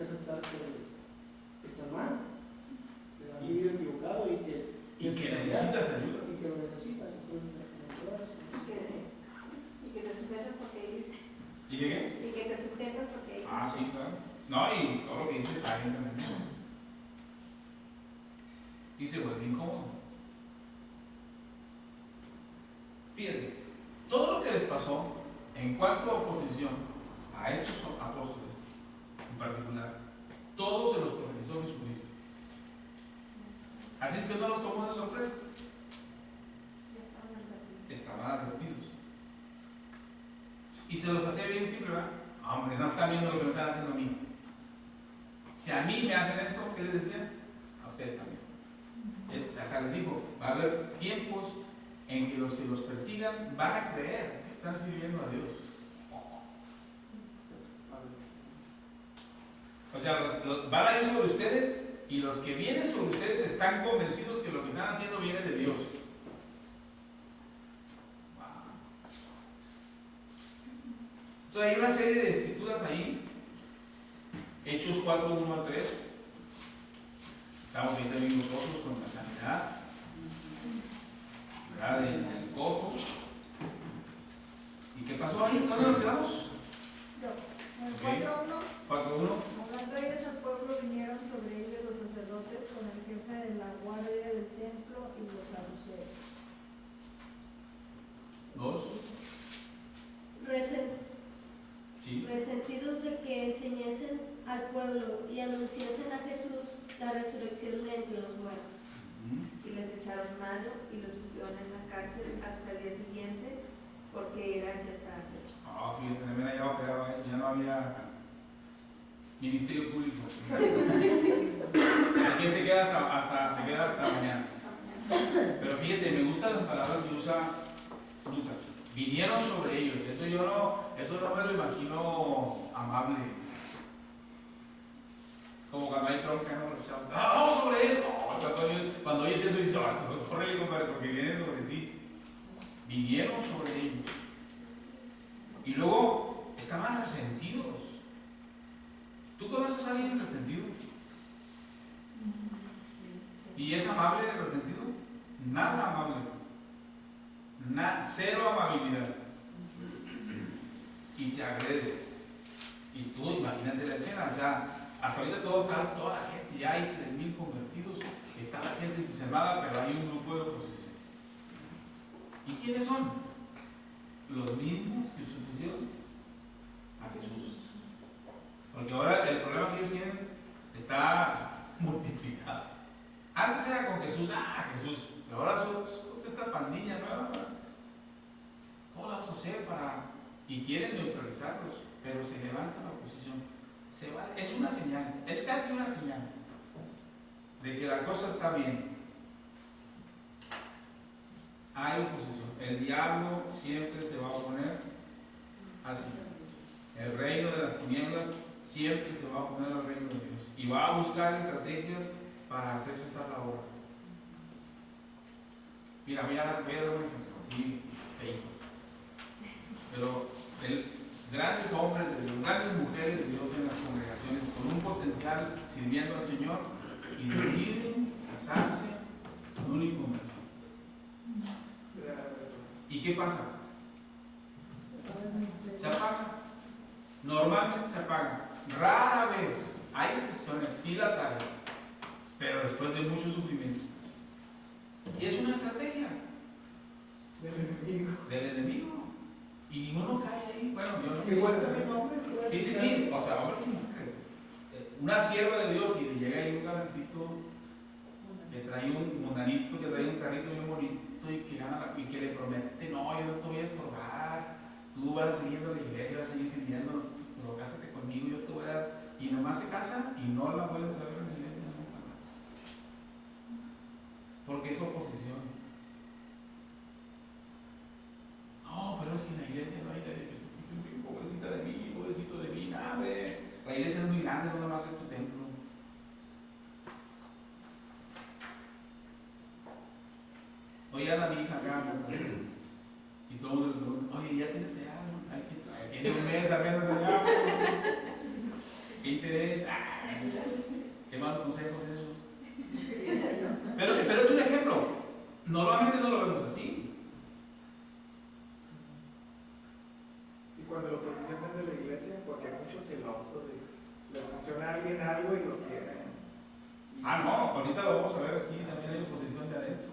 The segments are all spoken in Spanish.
aceptar que estás mal, que has vivido equivocado y que necesitas ayuda. Y que lo necesitas. Y que te superas porque dice. ¿Y qué? Y que te sustentas porque dice. Ah, sí, claro. No, y todo lo que dice está bien también. Y se vuelve incómodo. Fíjate, todo lo que les pasó en cuanto a oposición a estos apóstoles, en particular, todos se los profetizó Jesucristo. Así es que no los tomó de sorpresa. Estaban advertidos. Y se los hacía bien simple, ¿verdad? Hombre, no están viendo lo que me están haciendo a mí. Si a mí me hacen esto, ¿qué les decía? A ustedes también. Hasta les dijo, va a haber tiempos en que los persigan van a creer que están sirviendo a Dios. O sea, van a ir sobre ustedes y los que vienen sobre ustedes están convencidos que lo que están haciendo viene de Dios. Entonces hay una serie de escrituras ahí, Hechos 4, 1 al 3. Estamos ahí también nosotros con la sanidad, ¿verdad? Del cojo. ¿Y qué pasó ahí? ¿Dónde nos quedamos? En el 4.1. 4.1. Hablando ellos al pueblo, vinieron sobre ellos los sacerdotes con el jefe de la guardia del templo y los saduceos. 2. Sí. Resentidos de que enseñasen al pueblo y anunciasen a Jesús la resurrección de entre los muertos. Y les echaron mano y los pusieron en la cárcel hasta el día siguiente porque era ya tarde. Ah, fíjate, también allá operaba, ya no había ministerio público. Aquí se queda hasta mañana. Pero fíjate, me gustan las palabras que usa Lucas. Vinieron sobre ellos, eso no me lo imagino amable. Como cuando hay bronca, no, vamos sobre él. No, cuando oyes eso dices, corre, compadre, porque vienen sobre ti. Vinieron sobre ellos. Y luego estaban resentidos. ¿Tú conoces a alguien resentido? ¿Y es amable el resentido? Nada amable. Cero amabilidad. Y te agrede. Y tú imagínate la escena, o sea, hasta ahorita toda la gente, ya hay 3,000 convertidos, está la gente entusiasmada, pero hay un grupo de oposición. ¿Y quiénes son? Los mismos que se opusieron a Jesús. Porque ahora el problema que ellos tienen está multiplicado. Antes era con Jesús, Jesús, pero ahora son esta pandilla nueva. ¿Cómo la vamos a hacer para...? Y quieren neutralizarlos, pero se levanta la oposición. Es una señal, es casi una señal de que la cosa está bien. Hay oposición. El diablo siempre se va a oponer al Señor. El reino de las tinieblas siempre se va a oponer al reino de Dios. Y va a buscar estrategias para hacer cesar la obra. Mira, voy a dar un ejemplo así feito. Pero grandes hombres, grandes mujeres de Dios en las congregaciones con un potencial sirviendo al Señor y deciden casarse con un inconverso. ¿Y qué pasa? Se apaga. Normalmente se apaga. Rara vez, hay excepciones, sí las hay, pero después de mucho sufrimiento. Y es una estrategia del enemigo. Y uno cae ahí, bueno, yo no. Igual también hombres. Sí, o sea, hombres y mujeres. Una sierva de Dios y le llega ahí un galancito que trae un mundanito, que trae un carrito bien bonito y que le promete, no, yo no te voy a estorbar, tú vas a seguir en la iglesia, vas a seguir sirviéndonos, pero cásate conmigo, yo te voy a dar. Y nomás se casa y no la vuelve a ver en la iglesia nunca más. Porque es oposición. No, pero es que en la iglesia no hay nadie que se fije, pobrecita de mí, pobrecito de mí, nada, la iglesia es muy grande, no nomás es tu templo. Oye, anda mi hija acá, y todo el mundo le pregunta, oye, ¿ya tienes allá? Tiene un mes apenas allá. ¿Qué interés? ¿Qué malos consejos esos? Pero es un ejemplo. Normalmente no lo vemos así. Y cuando lo posicionan de la iglesia, porque hay mucho celoso de le funciona a alguien algo y lo quieren. No, ahorita lo vamos a ver aquí, también hay oposición de adentro.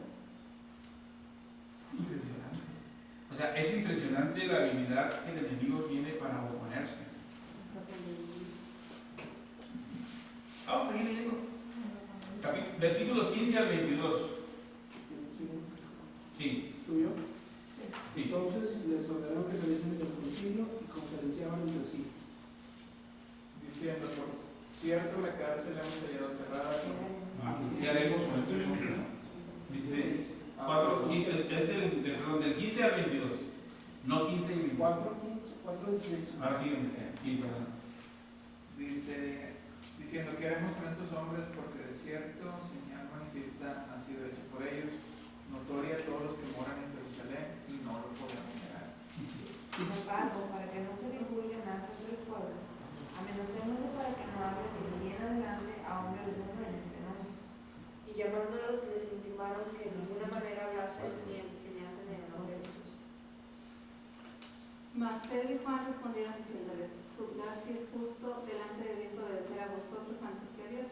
Impresionante. O sea, es impresionante la habilidad que el enemigo tiene para oponerse. Vamos a seguir leyendo. Versículos 15 al 22. Sí. ¿Tuyo? Sí. Entonces les ordenaron que saliesen del concilio y conferenciaban entre sí, Diciendo, por cierto, la cárcel la hemos hallado cerrada. ¿Qué haremos con esto? Dice 4, sí, es del 15 al 22. No 15 y 24. 4:16. Ahora sí, dice, sí, perdón. Dice, diciendo, ¿qué haremos con estos hombres? Porque de cierto, señal manifiesta ha sido hecha por ellos, notoria a todos los que moran en Jerusalén, y no lo podemos negar. Sin embargo, para que no se divulgue más entre el pueblo, amenacémosle para que no hable de ni en adelante a hombre alguno en este nombre. Y llamándolos les intimaron que de ninguna manera hablasen ni enseñasen en el nombre de Jesús. Mas Pedro y Juan respondieron diciéndoles: juzgad si es justo delante de Dios obedecer a vosotros antes que a Dios.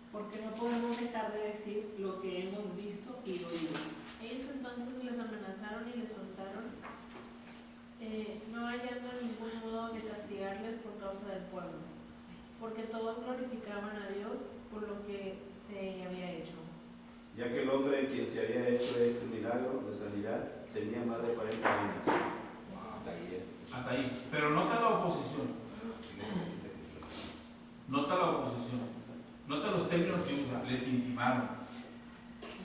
Porque no podemos dejar de decir lo que hemos visto y oído. Ellos entonces les amenazaron y les soltaron, no hallando ningún modo de castigarles por causa del pueblo, porque todos glorificaban a Dios por lo que se había hecho. Ya que el hombre en quien se había hecho este milagro de sanidad tenía más de 40 años. Hasta ahí es. Hasta ahí. Pero nota la oposición. Nota la oposición. Nota los términos que usa. Les intimaron.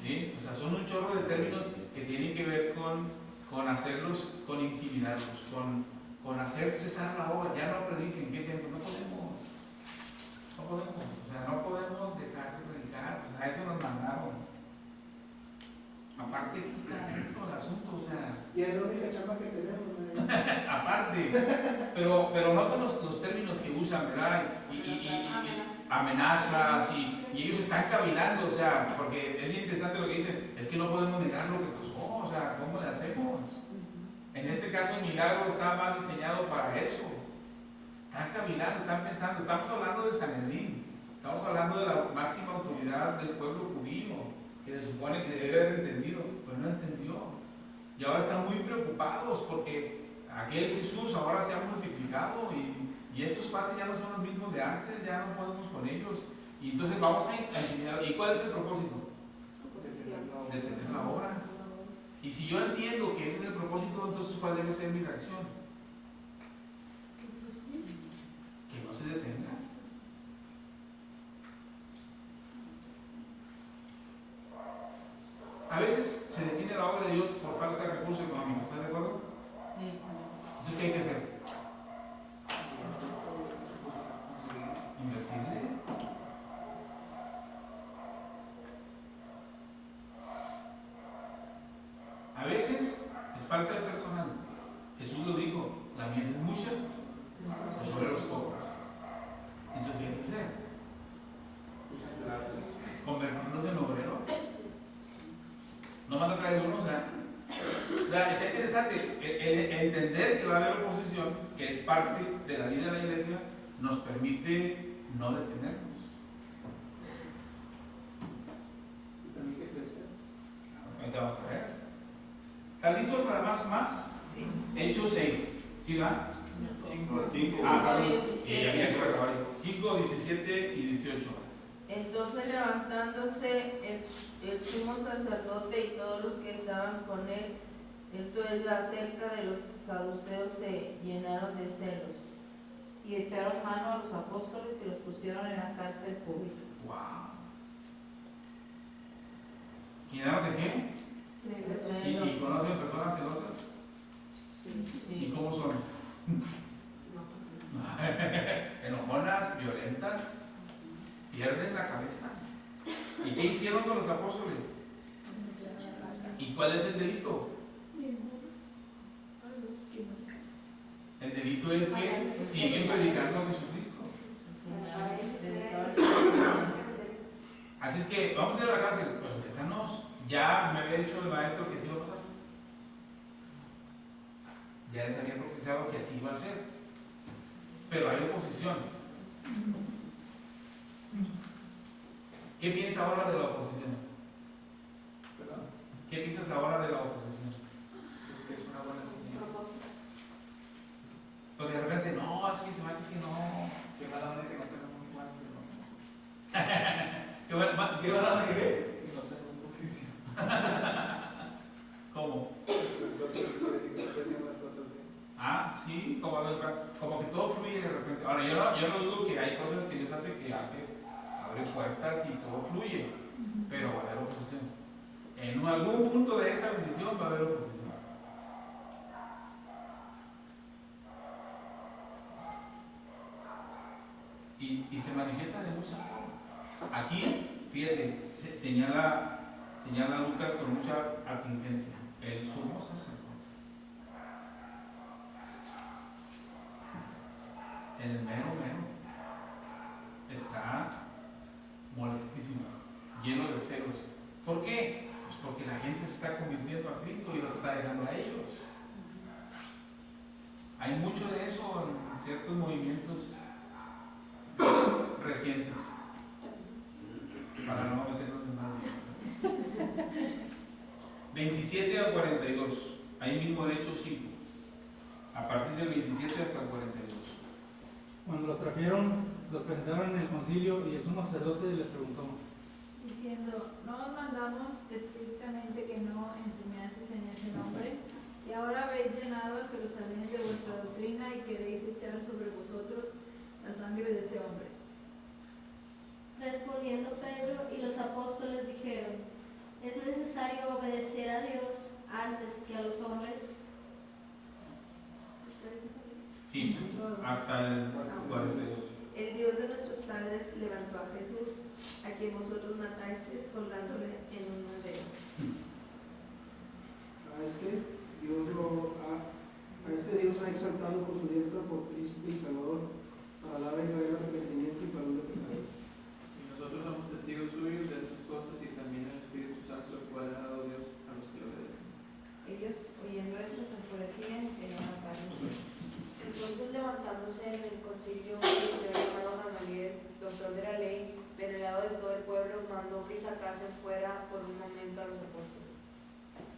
¿Sí? O sea, son un chorro de términos que tienen que ver con hacerlos, con intimidarlos, con hacer cesar la obra. Ya no prediquen, que dicen, pues no podemos. No podemos. O sea, no podemos dejar de predicar. Pues a eso nos mandaron. Aparte, aquí está dentro del asunto. O sea, Y es la única chamba que tenemos. aparte, pero nota los términos que usan, ¿verdad? Y amenazas, y ellos están cavilando, o sea, porque es bien interesante lo que dicen, es que no podemos negar lo que pasó, o sea, ¿cómo le hacemos? En este caso el milagro está más diseñado para eso. Están cavilando, están pensando, estamos hablando del Sanedrín, estamos hablando de la máxima autoridad del pueblo judío, que se supone que debe haber entendido, pero no entendió. Y ahora están muy preocupados porque aquel Jesús ahora se ha multiplicado y estos padres ya no son los mismos de antes, ya no podemos con ellos. Y entonces vamos a intimidar. ¿Y cuál es el propósito? Detener la obra. Y si yo entiendo que ese es el propósito, entonces ¿cuál debe ser mi reacción? Que no se detenga. A veces se detiene la obra de Dios por falta de recursos económicos, ¿estás de acuerdo? Entonces, ¿qué hay que hacer? Invertirle. A veces es falta de personal. Jesús lo dijo, la mies es mucha, los obreros pocos. Entonces, ¿qué hay que hacer? Convertirnos en obreros. No van a traer uno, o sea, está interesante el entender que va a haber oposición, que es parte de la vida de la iglesia, nos permite no detenernos. Y también que crecer. Ahorita vamos a ver. ¿Están listos para más? Sí. Hechos 6. ¿Sí va? 5. Perdón. Y había que recabar. 5, 17 y 18. Entonces levantándose el sumo sacerdote y todos los que estaban con él, esto es la secta de los saduceos, se llenaron de celos y echaron mano a los apóstoles y los pusieron en la cárcel pública. ¡Wow! ¿Llenaron de qué? ¿Y conocen personas celosas? ¿Y cómo son? Enojonas, violentas, pierden la cabeza. ¿Y qué hicieron con los apóstoles? ¿Y cuál es el delito? El delito es que siguen predicando a Jesucristo. Así es que vamos a ir a la cárcel, pues métanos. Ya me había dicho el maestro que sí iba a pasar. Ya les había profetizado que así iba a ser. Pero hay oposición. ¿Qué piensa ahora de la oposición? ¿Perdón? ¿Qué piensas ahora de la oposición? Pues que es una buena señal. Porque de repente, no, es que se me hace que no. Qué mala onda que no tenemos un plan, pero ¿Qué van a qué? no tenemos oposición. ¿Cómo? Entonces, políticos que hacen las cosas bien. Sí, como que todo fluye de repente. Ahora, yo no dudo que hay cosas que Dios hace, abre puertas y todo fluye, pero va a haber oposición. En algún punto de esa bendición va a haber oposición. Y se manifiesta de muchas formas. Aquí, fíjate, señala Lucas con mucha atingencia, el sumo sacerdote. El mero está molestísimo, lleno de celos. ¿Por qué? Pues porque la gente se está convirtiendo a Cristo y los está dejando a ellos. Hay mucho de eso en ciertos movimientos recientes, para no meternos en mal. 27 al 42, ahí mismo en Hechos 5, a partir del 27 hasta el 42. Cuando los trajeron, los presentaron en el concilio y el sumo sacerdote les preguntó: diciendo, no os mandamos estrictamente que no enseñaseis en ese nombre, y ahora habéis llenado a Jerusalén de vuestra doctrina y queréis echar sobre vosotros la sangre de ese hombre. Respondiendo Pedro y los apóstoles dijeron: es necesario obedecer a Dios antes que a los hombres. Sí, hasta el 42. El Dios de nuestros padres levantó a Jesús, a quien vosotros matasteis colgándole en un madero. A este Dios ha exaltado por su diestra por príncipe y salvador, para dar a Israel arrepentimiento y perdón de pecados. Y nosotros somos testigos suyos de estas cosas y también el Espíritu Santo, el cual ha dado Dios a los que lo obedecen. Ellos, oyendo esto, se enfurecían y querían matarlo. Entonces, levantándose en el concilio, el hermano Gamaliel, doctor de la ley, venerado de todo el pueblo, mandó que sacasen fuera por un momento a los apóstoles.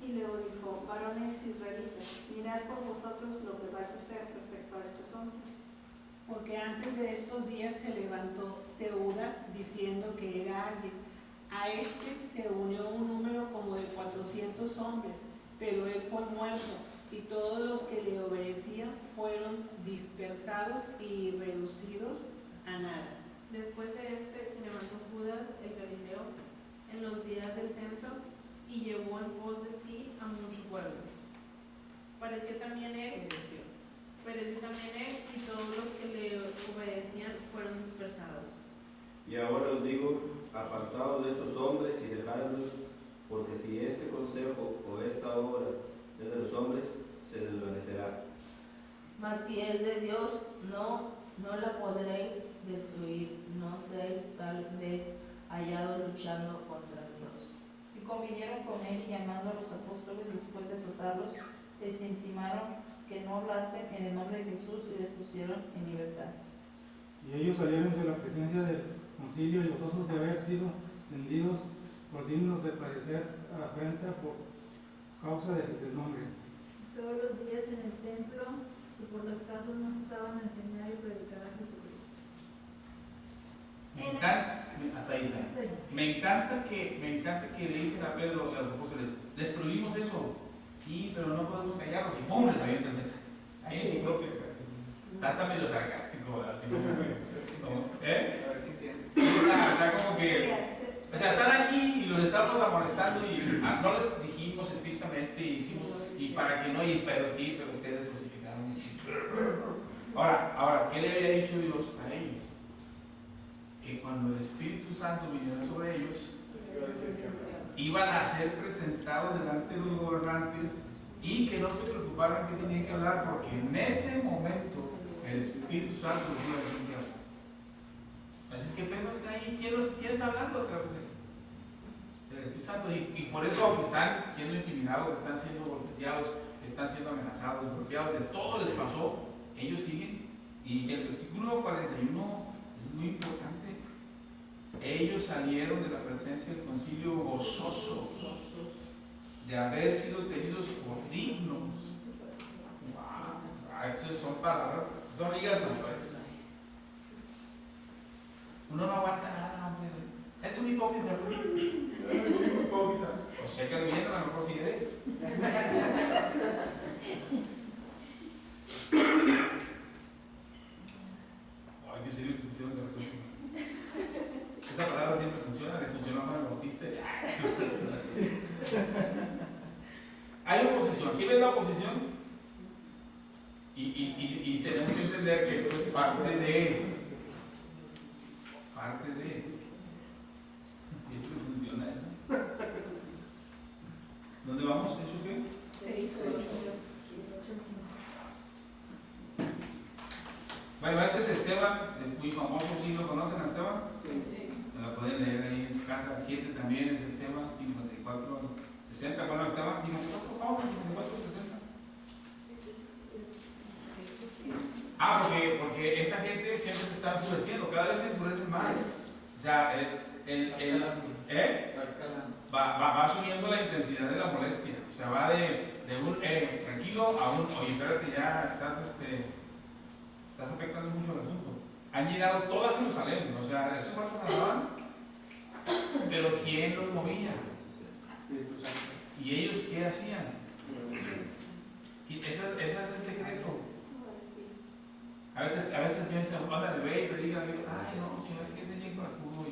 Y luego dijo, varones israelitas, mirad por vosotros lo que vais a hacer respecto a estos hombres. Porque antes de estos días se levantó Teudas diciendo que era alguien. A este se unió un número como de 400 hombres, pero él fue muerto, y todos los que le obedecían fueron dispersados y reducidos a nada. Después de este se levantó Judas el Galileo en los días del censo y llevó en pos de sí a mucho pueblo. Pereció también él y todos los que le obedecían fueron dispersados. Y ahora os digo, apartaos de estos hombres y dejadlos, porque si este consejo o esta obra es de los hombres, se desvanecerá. Mas si es de Dios, no la podréis destruir, no seáis tal vez hallados luchando contra Dios. Y convinieron con él y llamando a los apóstoles después de azotarlos, les intimaron que no lo hacen en el nombre de Jesús y les pusieron en libertad. Y ellos salieron de la presencia del concilio y gozosos de haber sido vendidos por dignos de padecer afrenta por causa del nombre. Todos los días en el templo y por las casas no cesaban de enseñar y predicar a Jesucristo. Me encanta que le dicen a Pedro y a los apóstoles, les prohibimos eso, sí, pero no podemos callarlos, y ¡pum! Les avientan el mensaje. Ahí en su propia. Está medio sarcástico, ¿verdad? ¿Eh? A ver si entienden. Está como que, o sea, están aquí y los estamos amonestando y no les dijimos estrictamente, hicimos, y para que no, pero sí, pero ustedes crucificaron. Ahora, ¿qué le había dicho Dios a ellos? Que cuando el Espíritu Santo viniera sobre ellos, iban a ser presentados delante de los gobernantes y que no se preocuparan que tenían que hablar, porque en ese momento el Espíritu Santo los iba a decir. Así es que Pedro está ahí. ¿Quién está hablando otra vez? Santo. Y por eso, aunque están siendo intimidados, están siendo golpeados, están siendo amenazados, golpeados, de todo les pasó, ellos siguen. Y el versículo 41 es muy importante. Ellos salieron de la presencia del concilio gozosos de haber sido tenidos por dignos. Wow, estas son palabras, son ligas mayores. Uno no aguanta nada, hombre. Es un hipócrita. Es un hipócrita. O sea que bien, a lo mejor sí eres. Ay, qué serio se pusieron de la cosa. Esta palabra siempre funciona, le funcionó a Juan Bautista. Hay oposición, ¿sí ves la oposición? Y tenemos que entender que esto es parte de. Parte de. Siempre funciona, ¿no? ¿Dónde vamos? ¿Eso qué? 6, 8, 15. Bueno, este es Esteban, es muy famoso, ¿sí lo conocen a Esteban? Sí. Me la pueden leer ahí en su casa. 7 también es Esteban, 54, 60. Bueno, Esteban, 54, Pablo, 54, 60. Ah, porque esta gente siempre se está enfureciendo, cada vez se enfurecen más. O sea, va subiendo la intensidad de la molestia. O sea, va de un tranquilo a un, oye, espérate, ya estás afectando mucho el asunto. Han llenado toda Jerusalén, o sea, esos cuartos andaban, pero ¿quién los movía? ¿Y ellos qué hacían? Y ese es el secreto. A veces el Señor se habla de ve y predica, ay no, Señor, es que ese siempre acudo.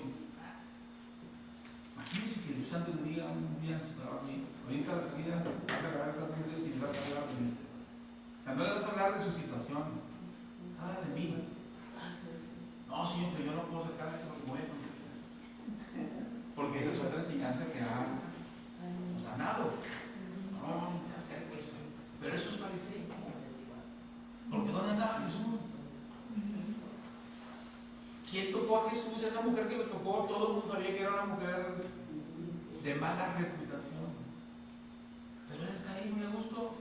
Imagínense que Dios Santo le diga un día en su trabajo, ahorita a la salida vas a agarrar esa gente y vas a hablar de esto. O sea, no le vas a hablar de su situación, habla de mí. No, Señor, pero yo no puedo sacar eso porque voy a conseguir. Porque esa es otra enseñanza que ha sanado. No, no te acerques eso. Pero eso es fariseo. Porque ¿dónde andaba Jesús? ¿Quién tocó a Jesús? Esa mujer que le tocó, todo el mundo sabía que era una mujer de mala reputación. Pero él está ahí muy a gusto.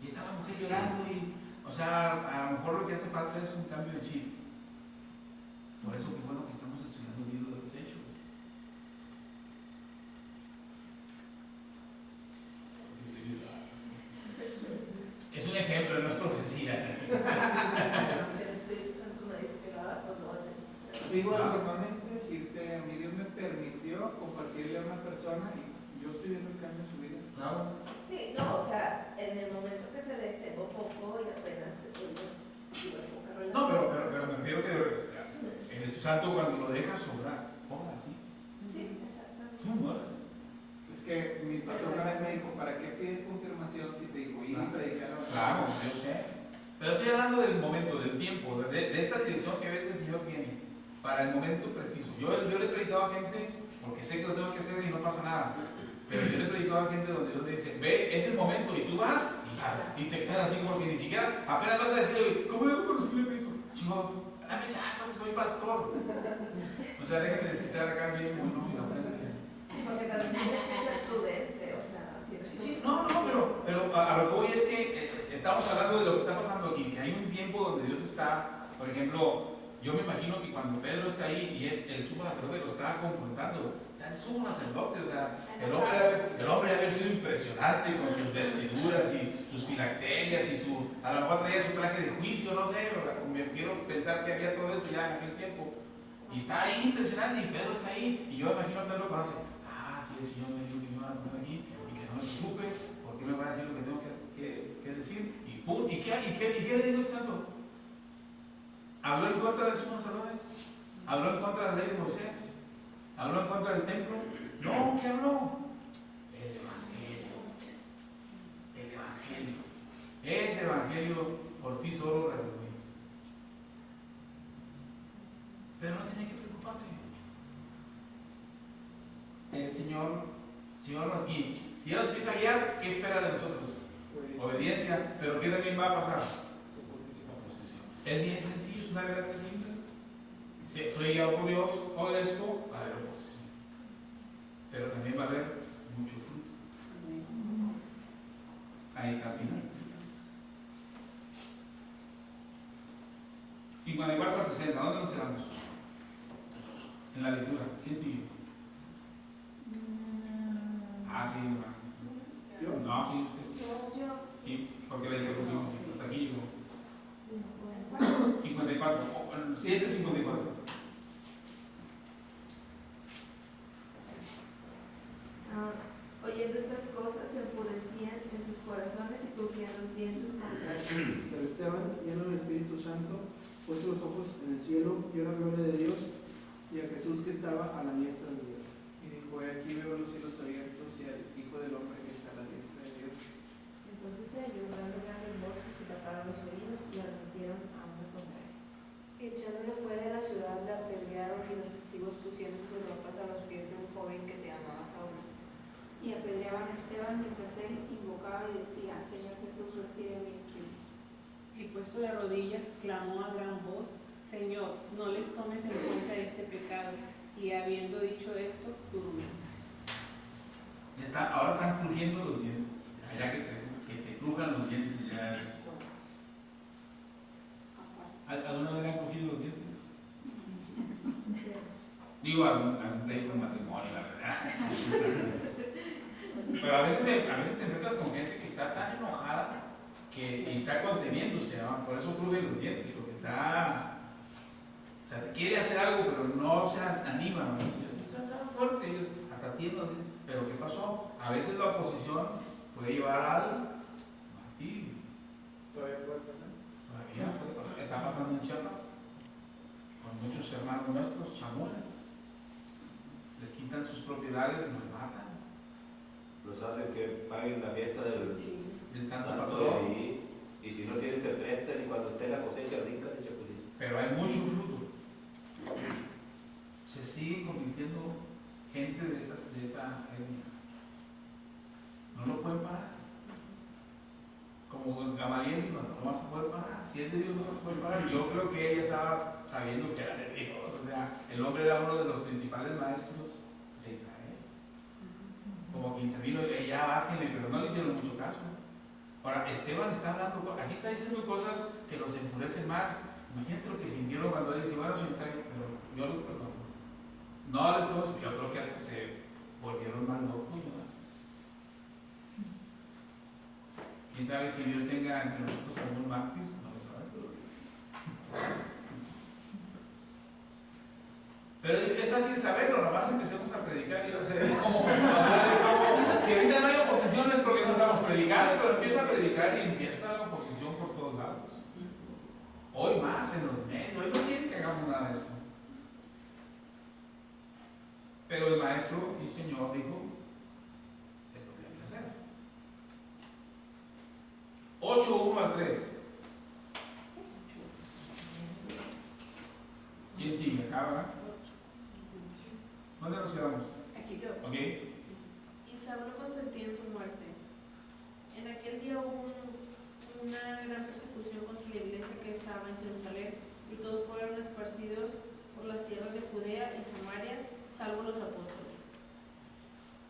Y está la mujer llorando y, o sea, a lo mejor lo que hace falta es un cambio de chip. Por eso que bueno que estamos estudiando el libro de los Hechos. Es un ejemplo, no es profecía. El Espíritu Santo me dice que lo haga, pues lo voy a tener que hacer. Digo, normalmente decirte, a mí Dios me permitió compartirle a una persona y yo estoy viendo el cambio en su vida. No. Sí, no, o sea, en el momento que se le tengo poco y apenas ellos tuvieron poca relación. No, pero me refiero que el Espíritu Santo cuando lo dejas obrar, obra así. Sí, exactamente. Es que mi patrón una vez me dijo, ¿para qué pides confirmación si te dijo ir y predicar? Claro, yo sé. Pero estoy hablando del momento, del tiempo, de esta dirección que a veces el Señor tiene para el momento preciso. Yo le he predicado a gente porque sé que lo tengo que hacer y no pasa nada. Pero yo le he predicado a gente donde Dios me dice, ve, es el momento, y tú vas y te quedas así porque ni siquiera apenas vas a decirle, ¿cómo le hago para recibir a Cristo? Chico, dame chance, soy pastor. O sea, déjame decirte acá mismo, ¿no? Y la frente. Sí, porque también tienes que ser prudente, o sea, tienes Sí, no, pero a lo que voy es que estamos hablando de lo que está pasando aquí, que hay un tiempo donde Dios está, por ejemplo, yo me imagino que cuando Pedro está ahí y el sumo sacerdote lo está confrontando, está el sumo sacerdote, o sea, el hombre debe haber sido impresionante con sus vestiduras y sus filacterias y a lo mejor traía su traje de juicio, no sé, me quiero pensar que había todo eso ya en aquel tiempo. Y está ahí impresionante y Pedro está ahí y yo imagino a Pedro conoce, sí, el Señor me dijo que me iba a poner aquí y que no me preocupe, porque me va a decir lo que tengo que decir. Y pum, ¿y qué le dijo el santo? ¿Habló en contra del sumo sacerdote? ¿Habló en contra de la ley de Moisés? ¿Habló en contra del templo? No, ¿qué habló? El Evangelio. El Evangelio. Ese Evangelio por sí solo resume. Pero no tiene que preocuparse. El Señor nos guía. Si Él nos empieza a guiar, ¿qué espera de nosotros? Obediencia, pero ¿qué también va a pasar? Oposición. Es bien sencillo, es una regla simple. Si soy guiado por Dios, obedezco, va a haber oposición. pero también va a haber mucho fruto. Ahí está al final. 54 al 60, ¿dónde nos quedamos? En la lectura. ¿Quién sigue? Ah, sí, hermano. ¿Yo? No, sí, usted. Sí, porque la interrumpimos. Hasta aquí llegó. 54. 7:54. Oyendo estas cosas se enfurecían en sus corazones y crujían los dientes contra él. Pero Esteban, lleno del Espíritu Santo, puso los ojos en el cielo, vio la gloria de Dios y a Jesús que estaba a la diestra de Dios. Y dijo, aquí veo los cielos abiertos y al Hijo del Hombre que está a la diestra de Dios. Entonces ellos, dando grandes voces, se taparon los oídos y arremetieron a uno contra él. Echándolo fuera de la ciudad, le apedrearon y los testigos pusieron sus ropas a los pies de un joven que se llamaba Saulo. Y apedreaban a Esteban mientras él invocaba y decía, Señor Jesús, recibe mi espíritu. Y puesto de rodillas, clamó a gran voz, Señor, no les tomes en cuenta este pecado. Y habiendo dicho esto, durmió. Ya está, ahora están crujiendo los dientes. Allá que te crujan los dientes ya es. ¿Alguna vez le han crujido los dientes? Digo, algún pleito de matrimonio, la verdad. Pero a veces te enfrentas con gente que está tan enojada que está conteniéndose, ¿no? Por eso crujen los dientes, porque está. O sea, te quiere hacer algo, pero no se anima, ¿no? Están fuertes ellos, hasta tiendos. Pero ¿qué pasó? A veces la oposición puede llevar al martirio. ¿Todavía puede pasar? Todavía puede pasar. Está pasando en Chiapas con muchos hermanos nuestros, chamulas. Les quitan sus propiedades, los matan. Los hacen que paguen la fiesta del Santo Santo Patrón. y si no tienes te prestan y cuando esté la cosecha brinca de chapulín. Pero hay mucho fruto. Se siguen convirtiendo gente de esa etnia. No lo pueden parar. Como Gamaliel dijo, no vas a poder parar. Si es de Dios, no vas a poder parar. Yo creo que ella estaba sabiendo que era de Dios. O sea, el hombre era uno de los principales maestros de Israel. Como que intervino, ya bájenle, pero no le hicieron mucho caso. Ahora, Esteban está hablando, aquí está diciendo cosas que los enfurecen más. Imagínate lo que sintieron cuando él dice, bueno, señor, pero yo los perdono. No les tomo, yo creo que hasta se volvieron más locos, ¿verdad? ¿Quién sabe si Dios tenga entre nosotros algún mártir? No lo sabe. Pero es fácil saberlo, nomás empecemos a predicar y vas a ver cómo. Si ahorita no hay oposición es porque no estamos predicando, pero empieza a predicar y empieza la oposición por todos lados. Hoy más en los medios, hoy no quieren que hagamos nada de esto. Pero el maestro y señor dijo, esto tiene que hacer. 8:1-3. ¿Quién sigue? Acá, ¿verdad? ¿Dónde nos quedamos? Aquí yo. Ok. Y Saulo consentía en su muerte. En aquel día hubo una gran persecución contra la iglesia que estaba en Jerusalén, y todos fueron esparcidos por las tierras de Judea y Samaria, salvo los apóstoles.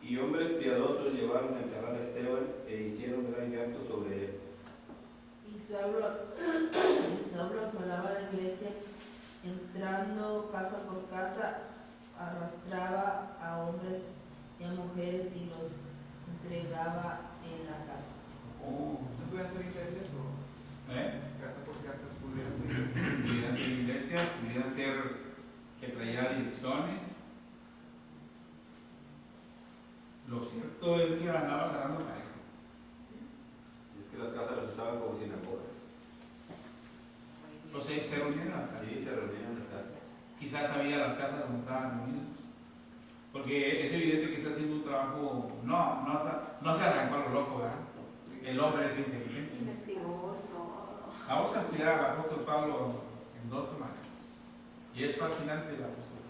Y hombres piadosos llevaron a enterrar a Esteban e hicieron gran llanto sobre él. Y Saulo asolaba la iglesia, entrando casa por casa, arrastraba a hombres y a mujeres y los entregaba en la cárcel. ¿Se puede hacer iglesias o casa por casa pudieran ser iglesias? Pudieran ser iglesias, pudieran ser que trayera direcciones. Lo cierto es que andaba agarrando pareja. Es que las casas las usaban como sinagogas. O sea, se reunían en las casas. Sí, se reunían en las casas. Quizás había las casas donde estaban reunidos. Porque es evidente que está haciendo un trabajo, no se arrancó a lo loco, ¿verdad? El hombre es inteligente. Investigó todo. Vamos a estudiar al apóstol Pablo en 2 semanas. Y es fascinante el apóstol Pablo.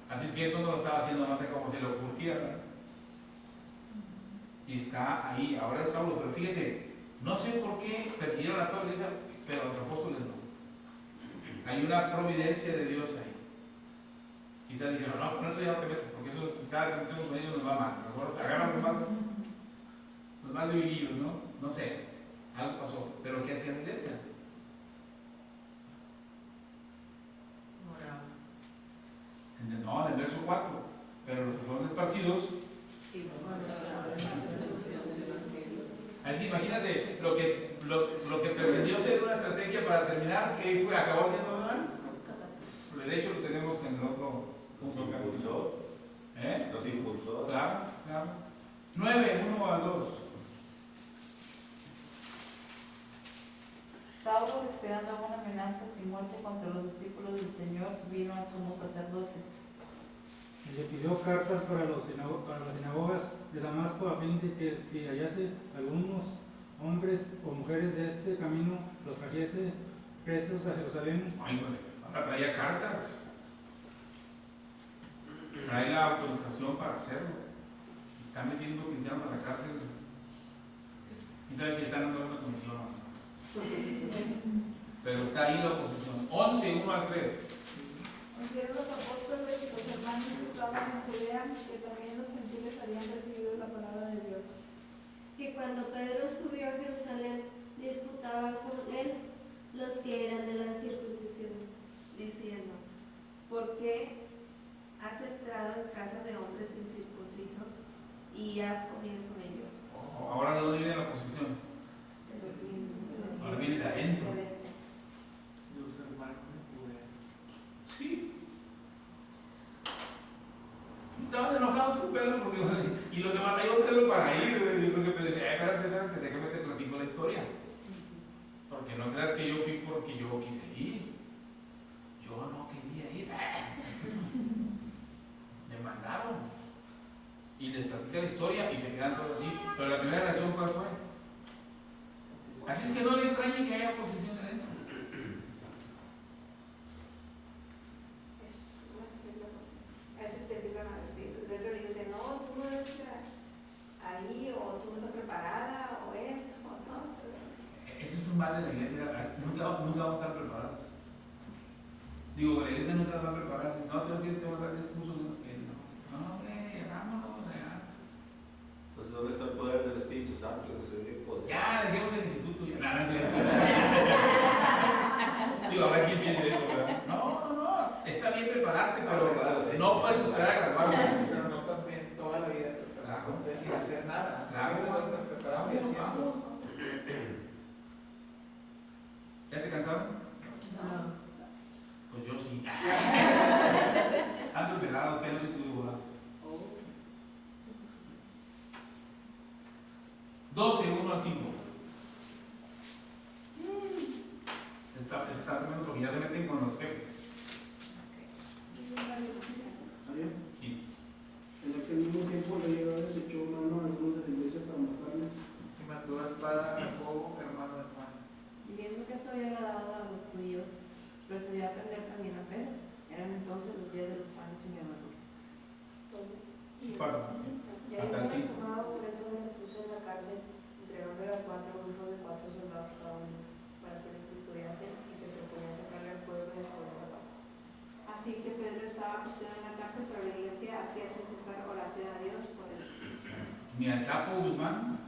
Así es que eso no lo estaba haciendo, no sé cómo se le ocurría, ¿verdad? Y está ahí, ahora es Saulo, pero fíjate, no sé por qué persiguieron a toda la iglesia, pero a los apóstoles no. Hay una providencia de Dios ahí. Quizás dijeron, no, con eso ya no te metes, porque eso es, cada que metemos con ellos nos va mal. Mejor se agarran los más debilillos, ¿no? No sé, algo pasó. Pero ¿qué hacía la iglesia? No, en el verso 4. Pero los que fueron esparcidos. Así, imagínate lo que pretendió ser una estrategia para terminar, ¿qué fue? ¿Acabó haciendo una? De hecho, lo tenemos en el otro punto. Los impulsó. ¿Eh? Los impulsó. Claro, claro. 9, 1 al 2. Saulo, esperando alguna amenaza y muerte contra los discípulos del Señor, vino al sumo sacerdote. Y le pidió cartas para las sinagogas de Damasco a fin de que si hallase algunos hombres o mujeres de este camino, los trajese presos a Jerusalén. Ay, ahora traía cartas. Trae la autorización para hacerlo. Están metiendo cristianos a la cárcel. ¿Quién sabe si están dando una comisión o no? Pero está ahí la oposición. 11, 1 al 3. Oyeron los apóstoles y los hermanos que estaban en Judea que también los gentiles habían recibido la palabra de Dios. Que cuando Pedro subió a Jerusalén, disputaban con él los que eran de la circuncisión, diciendo, ¿por qué has entrado en casa de hombres incircuncisos y has comido con ellos? Ahora de dónde viene la oposición. De los mismos. Ahora viene de adentro. Los hermanos de Judea. Sí. Estaban enojados con Pedro porque, y lo que batalló Pedro para ir, yo creo que Pedro decía, espérate, déjame te platico la historia. Porque no creas que yo fui porque yo quise ir. Yo no quería ir. Me mandaron. Y les platica la historia y se quedan todos así. Pero la primera reacción, ¿cuál fue? Así es que no le extrañe que haya oposición de dentro. A veces te empiezan a decir, dentro le dicen, no, tú no eres ahí, o tú no estás preparada, o eso, o no. Ese es un mal de la iglesia. Nunca vamos a estar preparados. Digo, la iglesia nunca va a preparar. No, te voy a dar discursos de unos que no. No, hombre, hagámonos allá. Pues ¿dónde está el poder del Espíritu Santo? Que se ve poder. Ya, dejemos el instituto. Ya. Digo, a ver quién piensa eso, ¿verdad? No. Está bien prepararte, pero no puedes esperar a graduarte. Pero no también toda la vida te preparas sin hacer nada. Claro. Siempre vas a estar preparado y haciendo. ¿Ya se cansaron? No. Pues yo sí. Ando pelado, pero no se tuvo volado. 12, 1 al 5. Está tremendo porque ya se meten con los jefes. ¿Está bien? Sí. En aquel mismo tiempo la llegada les echó mano a algunos de la iglesia para matarles. Y mató a espada a Jacobo, hermano de Juan. Y viendo que esto había agradado a los judíos, procedió a prender también a Pedro. Eran entonces los días de los panes sin levadura. Ya Hasta el 5. por eso me puso en la cárcel, entregándole a 4 grupos de 4 soldados cada uno, para que les custodiasen y se proponía sacarle al pueblo después de la Pascua. Así que Pedro estaba custodiado en la cárcel, pero la iglesia hacía sin cesar oración a Dios por él. Ni al Chapo Guzmán.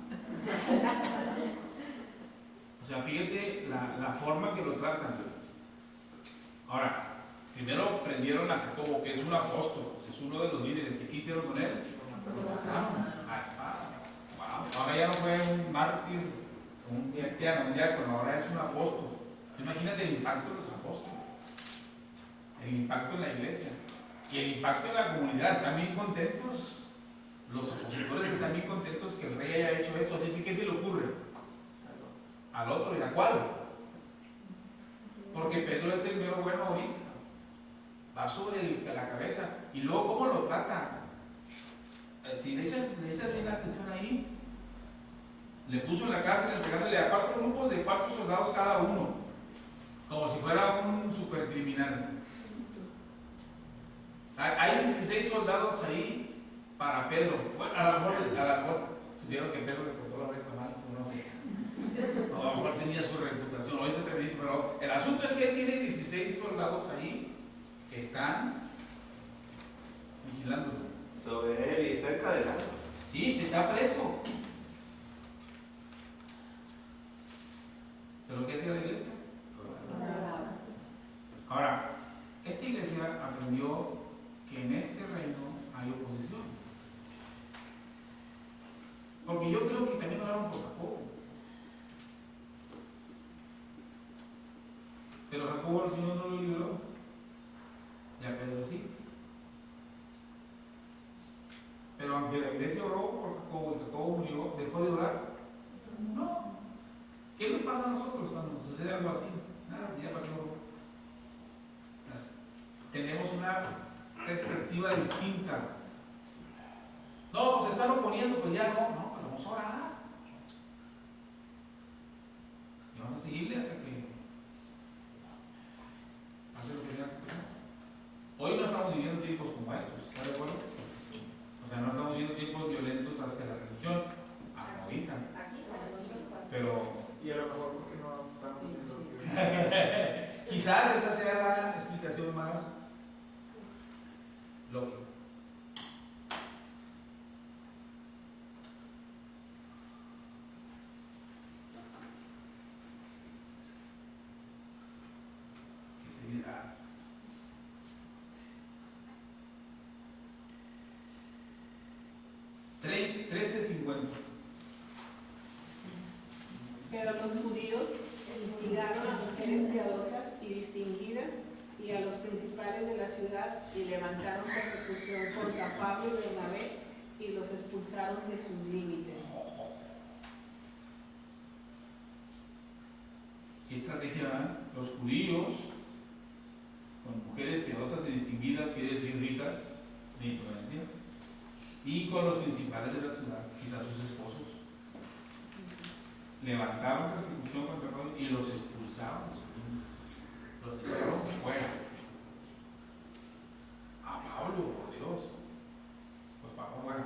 O sea, fíjate la forma que lo tratan. Ahora, primero prendieron a Jacobo, que es un apóstol, es uno de los líderes. ¿Y qué hicieron con él? Lo mataron a espada. Wow. Ahora ya no fue un mártir, un cristiano, un diácono, ahora es un apóstol. Imagínate el impacto de los apóstoles, el impacto en la iglesia y el impacto en la comunidad. Están bien contentos. Los opositores están bien contentos que el rey haya hecho esto. Así que, ¿qué se le ocurre? Al otro, ¿y a cuál? Porque Pedro es el mero bueno ahorita. Va sobre la cabeza. Y luego, ¿cómo lo trata? Si le echas bien la atención ahí, le puso en la cárcel entregándole a 4 grupos de 4 soldados cada uno, como si fuera un supercriminal. Hay 16 soldados ahí para Pedro. Bueno, a lo mejor supieron que Pedro le cortó la oreja mal, no sé. O a lo mejor tenía su reputación, o ese tremendo, pero el asunto es que él tiene 16 soldados ahí que están vigilándolo. Sobre él y cerca de él. Sí, se está preso. ¿Pero qué hacía la iglesia? Ahora, esta iglesia aprendió que en este reino hay oposición. Porque yo creo que también oraron por Jacobo. Pero Jacobo el Señor no lo libró. Y a Pedro sí. Pero aunque la iglesia oró por Jacobo y Jacobo murió, ¿dejó de orar? No. ¿Qué nos pasa a nosotros cuando nos sucede algo así? Nada, ya para qué oró. Tenemos una perspectiva distinta. No, se están oponiendo, pues ya no, pues vamos a orar. Y vamos a seguirle hasta que hace lo que tenga que hacer. Hoy no estamos viviendo tiempos como estos, ¿está de acuerdo? O sea, no estamos viviendo tiempos violentos hacia la religión, hasta ahorita. Pero y a lo mejor porque no estamos viendo quizás esa sea la explicación más lógica. ¿Qué se dirá? $13.50. Pero los judíos instigaron a mujeres piadosas y distinguidas y a los principales de la ciudad y levantaron persecución contra Pablo y Bernabé y los expulsaron de sus límites. ¿Qué estrategia dan? Los judíos, con mujeres piadosas y distinguidas, quiere decir ricas, de influencia, y con los principales de la ciudad, quizás sus esposos, levantaron persecución contra Pablo y los expulsaron. Los echaron fuera. A Pablo, por Dios. Pues Pablo fuera.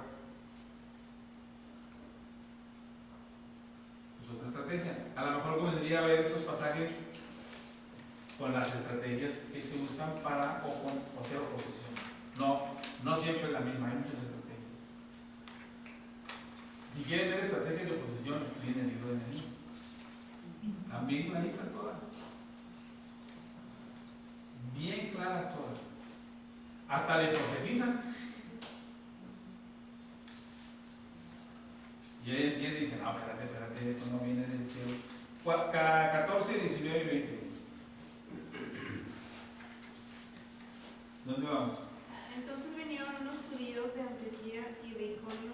Pues otra estrategia. A lo mejor convendría ver estos pasajes con las estrategias que se usan para hacer oposición. No siempre es la misma, hay muchas estrategias. Si quieren ver estrategias de oposición, estudien el libro de Nehemías. También claritas todas. Bien claras todas. Hasta le profetizan. Y él entiende y dice, no, espérate, esto no viene del cielo. 14, 19 y 20. ¿Dónde vamos? Entonces vinieron unos judíos de Antioquía y de Iconio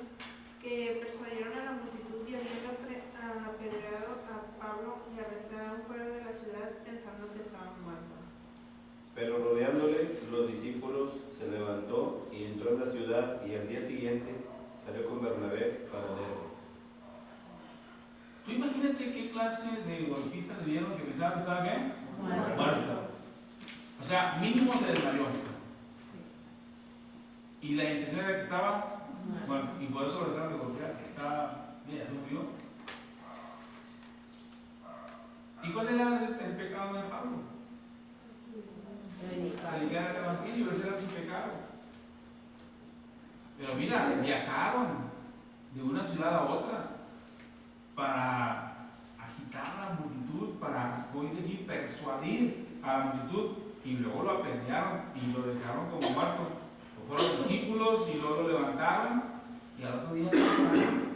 que persuadieron a la multitud y habían apedreado a Pablo y arrestaron fuera de la ciudad pensando que estaba muerto. Pero rodeándole, los discípulos se levantó y entró en la ciudad y al día siguiente salió con Bernabé para Derbe. Tú imagínate qué clase de golpista le dieron que pensaba que estaba ¿qué? Muerto. O sea, mínimo se desmayó. Y la impresión era que estaba muerto. Y por eso lo dejaron de golpear. Estaba, ya se murió. ¿Y cuál era el pecado de Pablo? Predicar el evangelio, ese era su pecado. Pero mira, viajaron de una ciudad a otra para agitar a la multitud, para, como dice aquí, persuadir a la multitud, y luego lo apedrearon y lo dejaron como muerto. Fueron los discípulos y luego lo levantaron y al otro día lo mataron.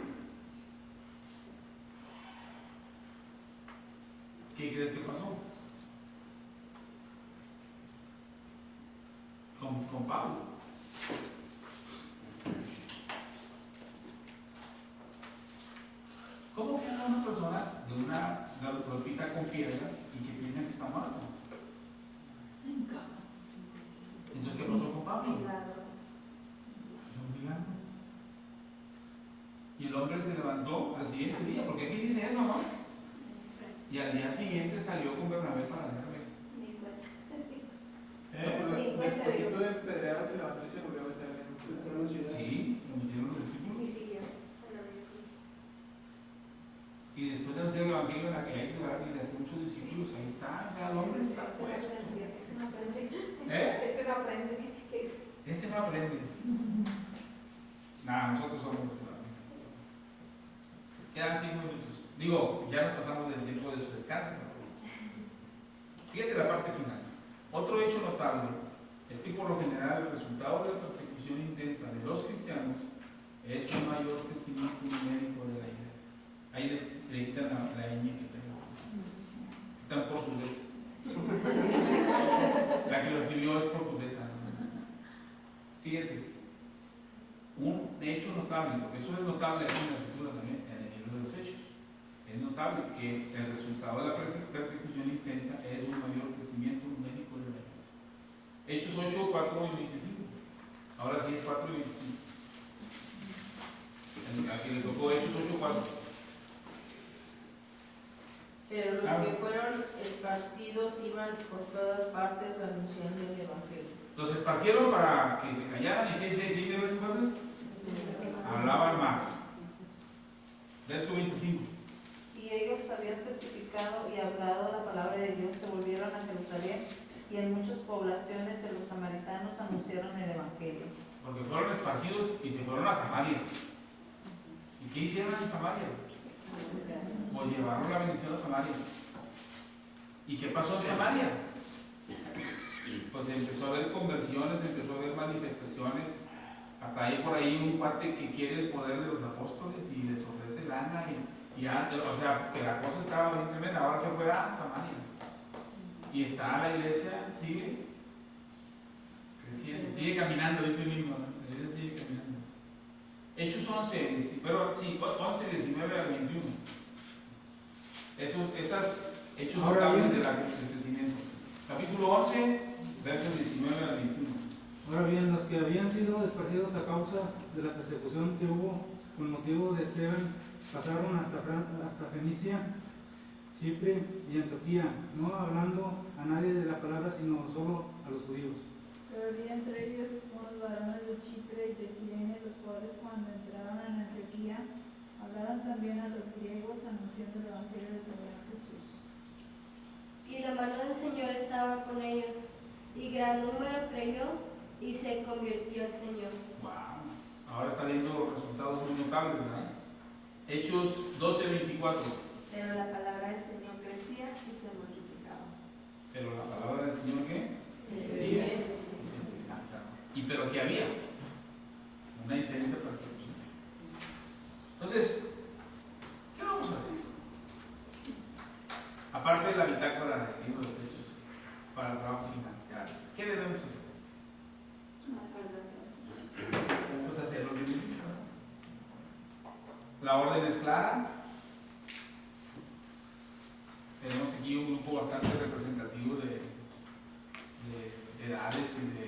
¿Qué crees que pasó? Con Pablo. ¿Cómo queda una persona de una golpiza con piedras y que piensan que está muerto? Entonces, ¿qué pasó con Pablo? Y el hombre se levantó al siguiente día, porque aquí dice eso, ¿no? Y al día siguiente salió con Bernabé para hacerle. Después de pedreado se levantó y se volvió a meter en la ciudad. Sí, lo metieron los discípulos. Y después de anunciar el evangelio en aquella ciudad y de hacer muchos discípulos, ahí está, o sea, el hombre está puesto. Este no aprende. Este no aprende. Digo, ya nos pasamos del tiempo de su descanso. Fíjate la parte final. Otro hecho notable es que por lo general el resultado de la persecución intensa de los cristianos es un mayor crecimiento numérico de la iglesia. Ahí le quitan la ñ que está en portugués. La que lo escribió es portuguesa. Fíjate, un hecho notable, porque eso es notable aquí en la escritura también, en el libro de los Hechos. Es notable que el resultado de la persecución intensa es un mayor crecimiento numérico de la iglesia. Hechos 8, 4 y 25. Ahora sí es 4 y 25. Aquí le tocó Hechos 8, 4. Pero los que fueron esparcidos iban por todas partes anunciando el Evangelio. Los esparcieron para que se callaran. ¿Y qué dice las cosas? Hablaban más. Verso 25. Y ellos habían testificado y hablado la palabra de Dios, se volvieron a Jerusalén y en muchas poblaciones de los samaritanos anunciaron el Evangelio. Porque fueron esparcidos y se fueron a Samaria. ¿Y qué hicieron en Samaria? Pues llevaron la bendición a Samaria. ¿Y qué pasó en Samaria? Pues empezó a haber conversiones, empezó a haber manifestaciones. Hasta ahí por ahí un cuate que quiere el poder de los apóstoles y les ofrece lana y ya, o sea, que la cosa estaba bien tremenda. Ahora se fue a Samaria. Y está la iglesia, sigue creciendo, sigue caminando, dice el mismo, ¿no? La iglesia sigue caminando. Hechos 11, pero sí, 11, 19 al 21. Esas hechos notables del crecimiento. Capítulo 11, versos 19 al 21. Ahora bien, los que habían sido esparcidos a causa de la persecución que hubo con motivo de Esteban pasaron hasta Fenicia, Chipre y Antioquía, no hablando a nadie de la palabra, sino solo a los judíos. Pero había entre ellos unos varones de Chipre y de Cirene, los cuales cuando entraron en Antioquía hablaron también a los griegos anunciando el Evangelio del Señor Jesús. Y la mano del Señor estaba con ellos, y gran número creyó y se convirtió al Señor. Wow. Ahora está viendo resultados muy notables, ¿verdad? Hechos 12, 24. Pero la palabra del Señor crecía y se multiplicaba. Pero la palabra del Señor, ¿qué? Crecía. ¿Y pero qué había? Una intensa persecución. Entonces, ¿qué vamos a hacer? Aparte de la bitácora del libro de los Hechos para el trabajo final, ¿qué debemos hacer? Pues hacer lo que dice, ¿no? La orden es clara. Tenemos aquí un grupo bastante representativo de edades y de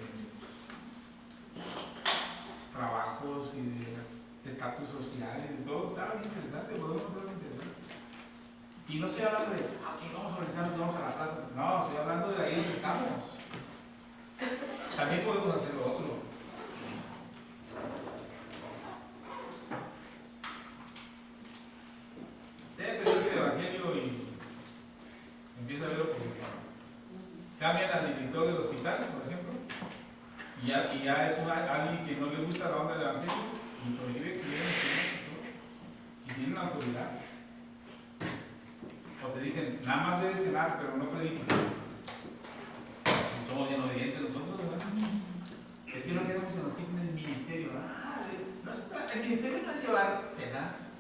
trabajos y de estatus social y de todo. Está bien interesante, podemos hacerlo interesante. Y no estoy hablando de, aquí vamos a organizarnos y vamos a la plaza. No, estoy hablando de ahí donde estamos. También podemos hacer lo otro. Usted predica el Evangelio y empieza a ver oposición. Cambian al director del hospital, por ejemplo, y ya es alguien que no le gusta la onda del Evangelio y prohíbe que lleguen y tiene una autoridad. O te dicen, nada más debes cenar, pero no predican. Somos bien obedientes nosotros, ¿verdad? Es que no queremos que nos quiten el ministerio, ¿verdad? El ministerio no es llevar cenas.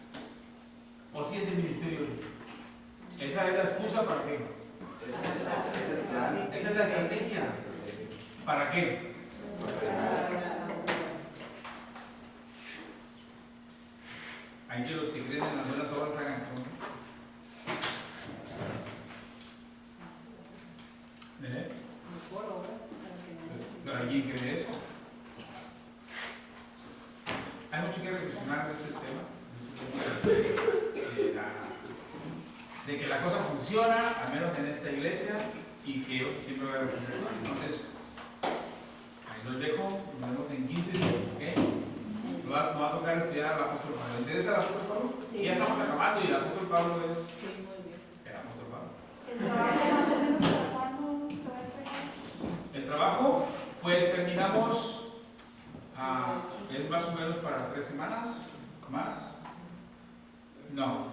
¿O si es el ministerio? Esa es la excusa para qué. Esa es la estrategia. ¿Para qué? Hay que los que creen en las buenas obras hagan eso. Pero ¿alguien cree eso? Hay mucho que reflexionar de este tema. De que la cosa funciona, al menos en esta iglesia, y que siempre va a haber función. Entonces, ahí los dejo, nos vemos en 15 días, ¿ok? Nos va a tocar estudiar al apóstol Pablo. ¿Le interesa el apóstol Pablo? Sí, ya estamos acabando y el apóstol Pablo es el apóstol Pablo. ¿El trabajo más o menos para cuándo se va a entregar? El trabajo, pues terminamos, es más o menos para 3 semanas más. No,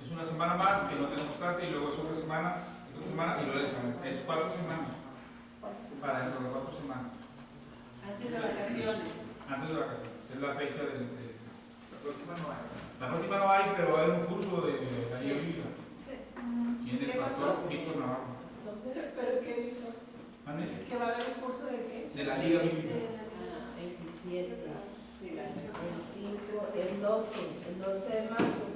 es una una semana más que no tenemos clase y luego es otra semana y luego el examen. Es 4 semanas. Para dentro de 4 semanas. Antes de vacaciones. Antes de vacaciones. Es la fecha del examen. La próxima no hay. La próxima no hay, pero hay un curso de la guía bíblica. Tiene el pastor Víctor Navarro. ¿Pero qué dijo? ¿Vale? ¿Que va a haber un curso de qué? De la liga bíblica. 27, el 5, el 12 de marzo